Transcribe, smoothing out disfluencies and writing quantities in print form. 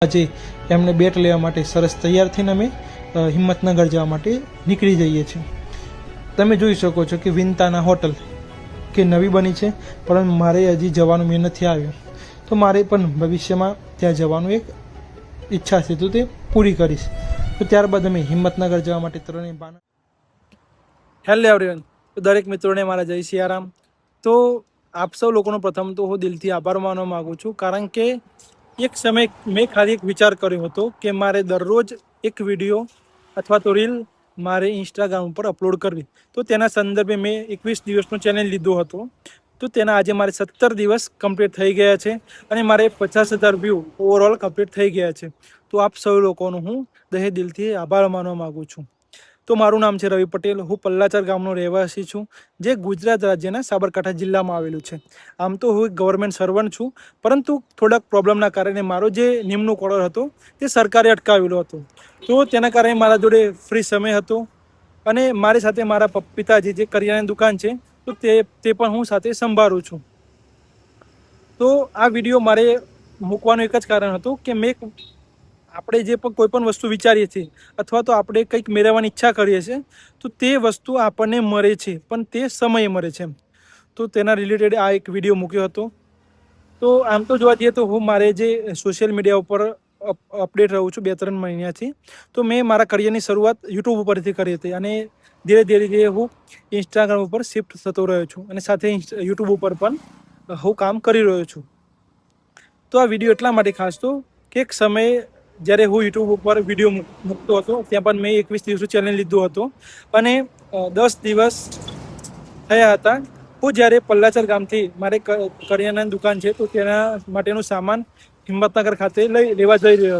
આજે એમને બેટ લેવા માટે સરસ તૈયાર થઈને અમે હિંમતનગર જવા માટે નીકળી જઈએ છીએ। તમે જોઈ શકો છો કે વિંતાના હોટલ કે નવી બની છે, પરંતુ મારે હજી જવાનું મેં નથી આવ્યું, તો મારે પણ ભવિષ્યમાં ત્યાં જવાનું એક ઈચ્છા છે, તો તે પૂરી કરીશ। તો ત્યારબાદ અમે હિંમતનગર જવા માટે ત્રણેય બાના। હેલો એવરીવન, તો દરેક મિત્રોને મારા જય સિયારામ। તો આપ સૌ લોકોનો પ્રથમ તો હું દિલથી આભાર માનવા માગું છું, કારણ કે એક સમય મેં ખાલી એક વિચાર કર્યો હતો કે મારે દરરોજ એક વિડીયો અથવા તો રીલ મારે ઇન્સ્ટાગ્રામ ઉપર અપલોડ કરવી। તો તેના સંદર્ભે મેં 21 દિવસનો ચેલેન્જ લીધો હતો। તો તેના આજે મારે 17 દિવસ કમ્પ્લીટ થઈ ગયા છે અને મારે 50,000 વ્યૂ ઓવરઓલ કમ્પ્લીટ થઈ ગયા છે। તો આપ સૌ લોકોનો હું દિલથી આભાર માનવા માગું છું। તો મારું નામ છે રવિ પટેલ, હું પલ્લાચર ગામનો રહેવાસી છું, જે ગુજરાત રાજ્યના સાબરકાંઠા જિલ્લામાં આવેલું છે। આમ તો હું એક ગવર્મેન્ટ સર્વન્ટ છું, પરંતુ થોડાક પ્રોબ્લેમના કારણે મારો જે નિમણૂક ઓર્ડર હતો તે સરકારે અટકાવેલો હતો। તો તેના કારણે મારા જોડે ફ્રી સમય હતો અને મારી સાથે મારા પિતાજી જે કરિયાણાની દુકાન છે તો તે પણ હું સાથે સંભાળું છું। તો આ વિડીયો મારે મૂકવાનું એક જ કારણ હતું કે આપણે જે પણ કોઈ પણ વસ્તુ વિચારીએ છીએ અથવા તો આપણે કંઈક મેળવવાની ઈચ્છા કરીએ છીએ, તો તે વસ્તુ આપણને મળે છે, પણ તે સમયે મળે છે। તો તેના રિલેટેડ આ એક વિડીયો મૂક્યો હતો। તો આમ તો જોવા જઈએ તો હું મારે જે સોશિયલ મીડિયા ઉપર અપડેટ રહું છું 2-3 મહિનાથી, તો મેં મારા કરિયરની શરૂઆત યુટ્યુબ ઉપરથી કરી હતી અને ધીરે ધીરે હું ઇન્સ્ટાગ્રામ ઉપર શિફ્ટ થતો રહ્યો છું અને સાથે યુટ્યુબ ઉપર પણ હું કામ કરી રહ્યો છું। તો આ વિડીયો એટલા માટે ખાસ તો કે એક સમયે જ્યારે હું યુટ્યુબ ઉપર વિડીયો મૂકતો હતો, ત્યાં પણ મેં 21 દિવસનો ચેલેન્જ લીધો હતો અને 10 દિવસ થયા હતા। હું જ્યારે પલ્લાચર ગામથી મારે કરિયાણાની દુકાન છે તો તેના માટેનો સામાન હિંમતનગર ખાતે લેવા જઈ રહ્યો હતો।